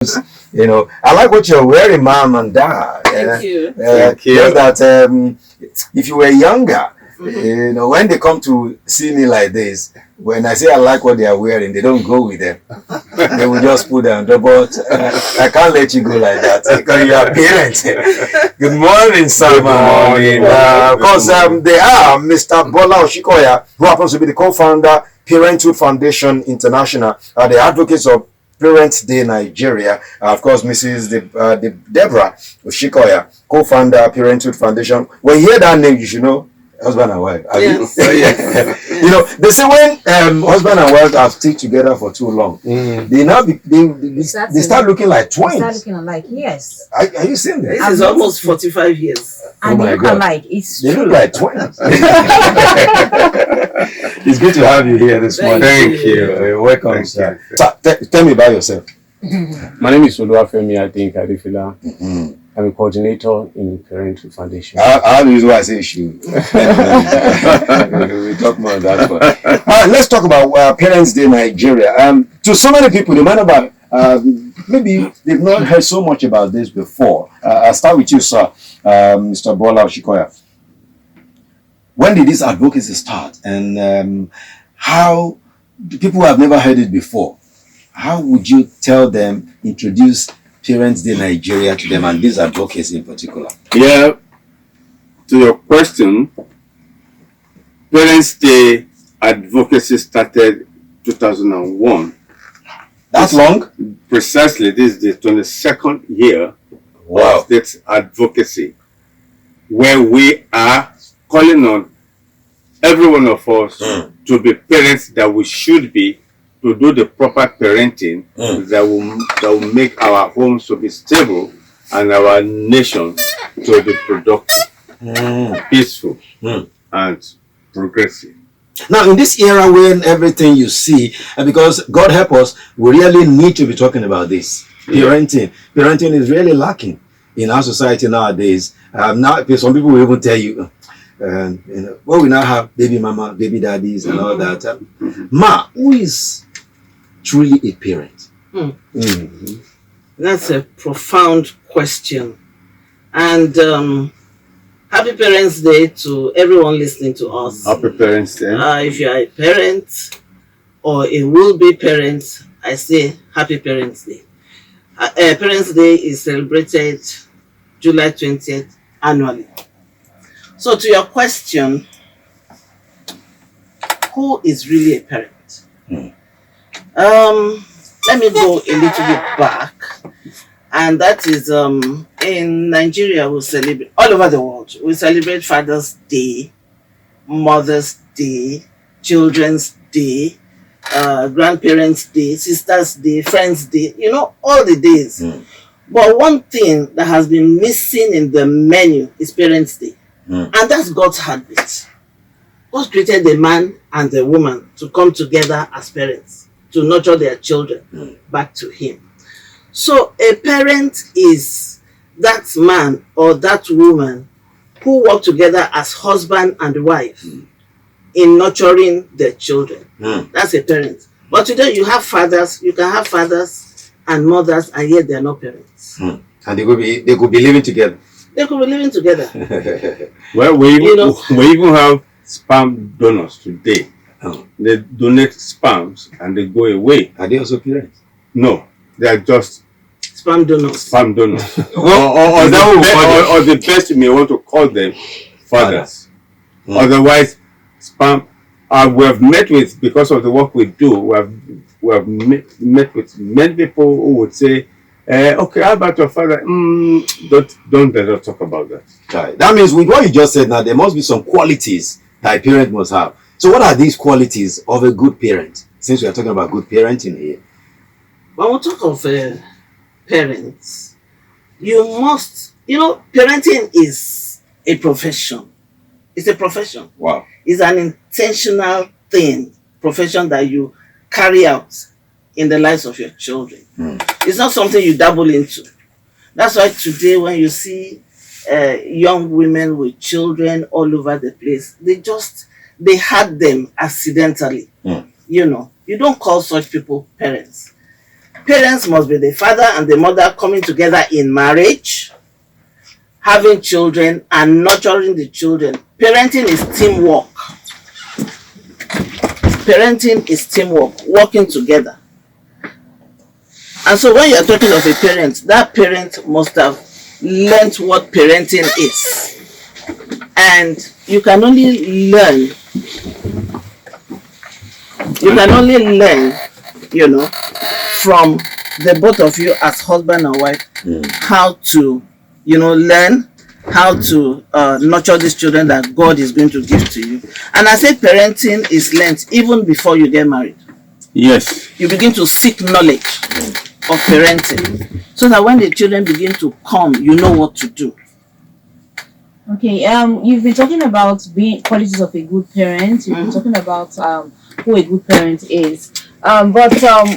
I like what you're wearing, mom and dad. Thank you. Thank you. Just that if you were younger, when they come to see me like this, when I say I like what they are wearing, they don't go with them. They will just put them. But I can't let you go like that because you are parents. Good morning, sir. Good morning. Of course, they are Mr. Bola Oshikoya, who happens to be the co-founder, Parenthood Foundation International, the advocates of Parents Day Nigeria. Of course, Mrs. Deborah Oshikoya, co-founder, Parenthood Foundation. When you hear that name, you should know husband and wife. Yes. Yes. They say when husband and wife have stayed together for too long, they now they start looking like twins. Start looking alike, yes. Are you seeing this? This is almost 45 years. And they look alike. It's They true. look like twins. It's good to have you here this morning. Thank you. You're welcome, sir. Tell me about yourself. My name is Oluwafemi Adefila. I'm a coordinator in the Parenthood Foundation. How do you know I say shoe? We'll talk more on that one. Let's talk about Parents Day Nigeria. To so many people, they might not maybe they've not heard so much about this before. I'll start with you, sir, Mr. Bola Oshikoya. When did this advocacy start, and how people who have never heard it before, how would you tell them, introduce Parents Day Nigeria to them and this advocacy in particular? Yeah, to your question, Parents Day advocacy started 2001. That's long? Precisely, this is the 22nd year Wow. of this advocacy, where we are calling on every one of us to be parents that we should be, to do the proper parenting that will make our homes to be stable and our nation to be productive, peaceful, and progressive. Now, in this era when everything you see, and because God help us, we really need to be talking about this. Parenting. Parenting is really lacking in our society nowadays. Now, some people will even tell you, well, we now have baby mama, baby daddies, and all that. Ma, who is truly a parent? That's a profound question. And happy Parents Day to everyone listening to us. Happy Parents Day. If you are a parent or a will-be parent, I say happy Parents Day. Parents Day is celebrated July 20th annually. So to your question, who is really a parent? Let me go a little bit back, and that is in Nigeria we celebrate, all over the world we celebrate Father's Day, Mother's Day, Children's Day, Grandparents' Day, Sisters' Day, Friends' Day, all the days. But one thing that has been missing in the menu is Parents' Day. And that's God's heartbeat. God created the man and the woman to come together as parents, to nurture their children back to Him. So a parent is that man or that woman who work together as husband and wife in nurturing their children. That's a parent. But today you have fathers, you can have fathers and mothers, and yet they are not parents. And they could be living together. They could be living together. Well, we even have sperm donors today. They donate sperms and they go away. Are they also parents? No, they are just Sperm donors. sperm donors. or the best you may want to call them, fathers. Otherwise, sperm. We have met with, because of the work we do, we have met with many people who would say, okay, how about your father? Don't let us talk about that. Right. That means with what you just said now, there must be some qualities that a parent must have. So what are these qualities of a good parent? Since we are talking about good parenting here. When we talk of parents, you must, parenting is a profession. It's a profession. Wow. It's an intentional profession that you carry out in the lives of your children. It's not something you dabble into. That's why today when you see young women with children all over the place, they had them accidentally. You don't call such people parents. parents must be the father and the mother coming together in marriage, having children and nurturing the children. Parenting is teamwork. Parenting is teamwork, working together. And so when you're talking of a parent, that parent must have learned what parenting is. And you can only learn, you know, from the both of you as husband and wife, how to, you know, learn how to nurture these children that God is going to give to you. And I say parenting is learned even before you get married. Yes. You begin to seek knowledge of parenting so that when the children begin to come, you know what to do. Okay, you've been talking about being qualities of a good parent. You've been talking about who a good parent is. But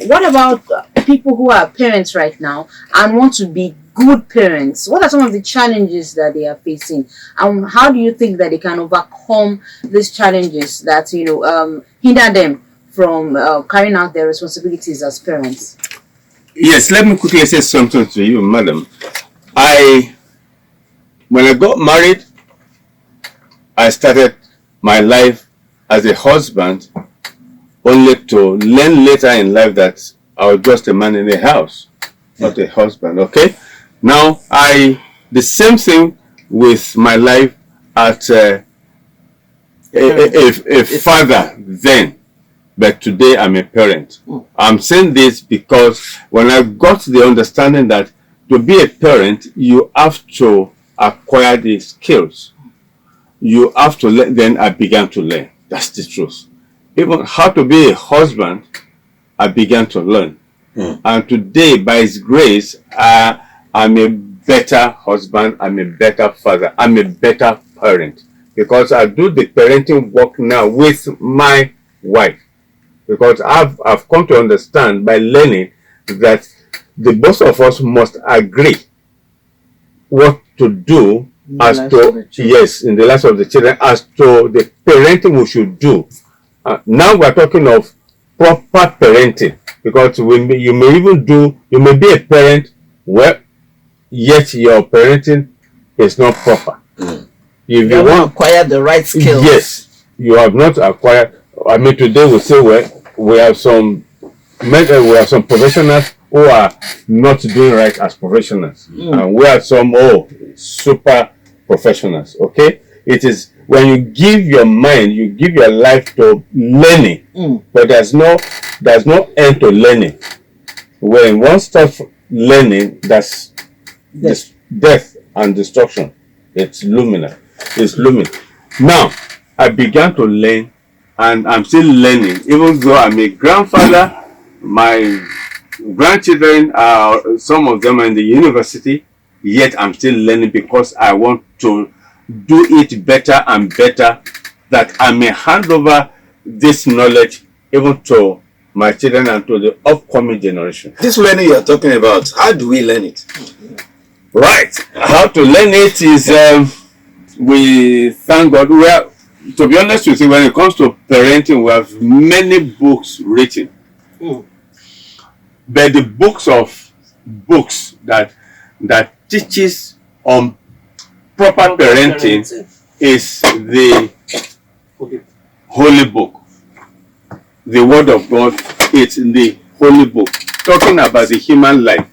what about people who are parents right now and want to be good parents? What are some of the challenges that they are facing? And how do you think that they can overcome these challenges that, you know, hinder them from carrying out their responsibilities as parents? Yes, let me quickly say something to you, madam. When I got married, I started my life as a husband, only to learn later in life that I was just a man in the house, not a husband. Okay. Now the same thing with my life as a father then, but today I'm a parent. I'm saying this because when I got the understanding that to be a parent, you have to acquire the skills. You have to learn. Then I began to learn. That's the truth. Even how to be a husband, I began to learn. And today, by His grace, I'm a better husband. I'm a better father. I'm a better parent because I do the parenting work now with my wife. Because I've come to understand by learning that the both of us must agree what to do as to, yes, in the lives of the children, as to the parenting we should do. Now we're talking of proper parenting, because you may be a parent where yet your parenting is not proper. If you want to acquire the right skills. Yes, you have not acquired. I mean, today we say we have some professionals who are not doing right as professionals, and we have some super professionals. Okay, it is when you give your mind, you give your life to learning, but there's no end to learning. When one stops learning, that's death and destruction. It's looming. Now I began to learn, and I'm still learning, even though I'm a grandfather. My grandchildren are, some of them are in the university, yet I'm still learning because I want to do it better and better, that I may hand over this knowledge even to my children and to the upcoming generation. This learning you're talking about, how do we learn it? Right. How to learn it is, we thank God. To be honest with you, when it comes to parenting, we have many books written. But the books that teaches on proper parenting is the Holy Book. The Word of God is in the Holy Book, talking about the human life,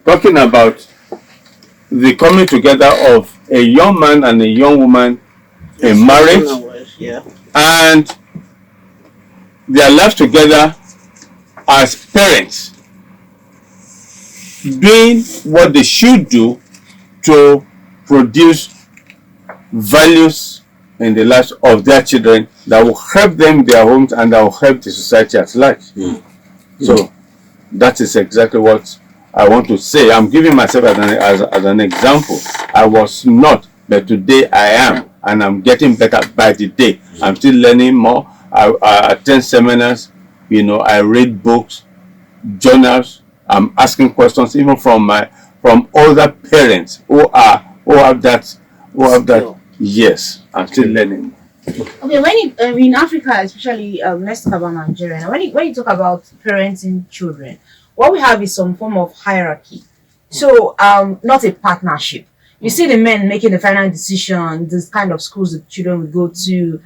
talking about the coming together of a young man and a young woman in marriage, and their life together as parents, doing what they should do to produce values in the lives of their children that will help them in their homes and that will help the society at large. So that is exactly what I want to say. I'm giving myself as an example. I was not, but today I am, and I'm getting better by the day. I'm still learning more. I attend seminars, I read books, journals. I'm asking questions even from other parents who have that. Yes, I'm still learning. Okay, when in Africa, especially, let's talk about Nigeria. When you talk about parenting children, what we have is some form of hierarchy. So not a partnership. You see the men making the final decision, this kind of schools the children will go to,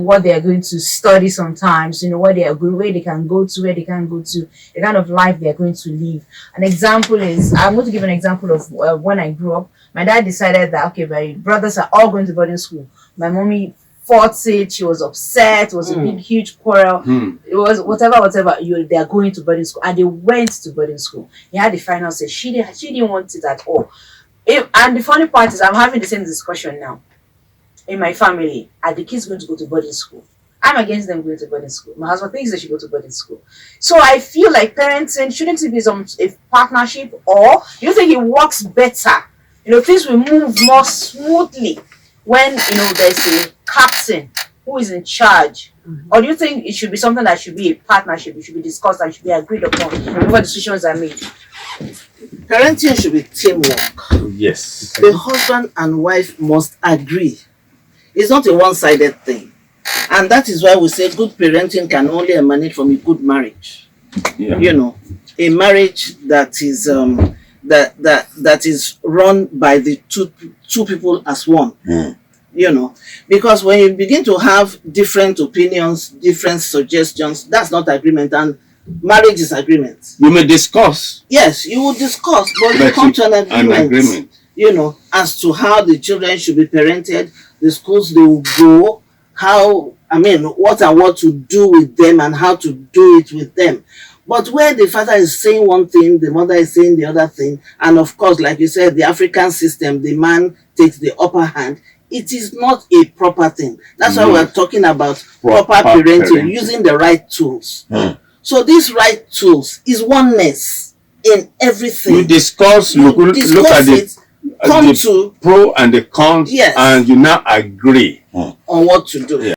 what they are going to study sometimes, what they are going, where they can go to, where they can't go to, the kind of life they are going to live. An example is, I'm going to give an example of when I grew up. My dad decided that, okay, my brothers are all going to boarding school. My mommy fought it, she was upset, it was a big, huge quarrel. It was whatever, they are going to boarding school. And they went to boarding school. He had the final say. She didn't want it at all. And the funny part is I'm having the same discussion now in my family. Are the kids going to go to boarding school? I'm against them going to boarding school. My husband thinks they should go to boarding school. So I feel like parenting shouldn't it be a partnership, or you think it works better? Things will move more smoothly when there's a captain who is in charge. Or do you think it should be something that should be a partnership? It should be discussed and should be agreed upon before decisions are made? Parenting should be teamwork. Yes. The husband and wife must agree. It's not a one-sided thing. And that is why we say good parenting can only emanate from a good marriage. Yeah. A marriage that is that is run by the two people as one. Because when you begin to have different opinions, different suggestions, that's not agreement, and marriage is agreement. You may discuss. Yes, you will discuss, but you come to an agreement. As to how the children should be parented, the schools they will go, what to do with them and how to do it with them. But where the father is saying one thing, the mother is saying the other thing, and of course, like you said, the African system, the man takes the upper hand, it is not a proper thing. That's why we're talking about proper parenting, using the right tools. So these right tools is oneness in everything. You discuss, look at the pro and the cons, and you now agree on what to do.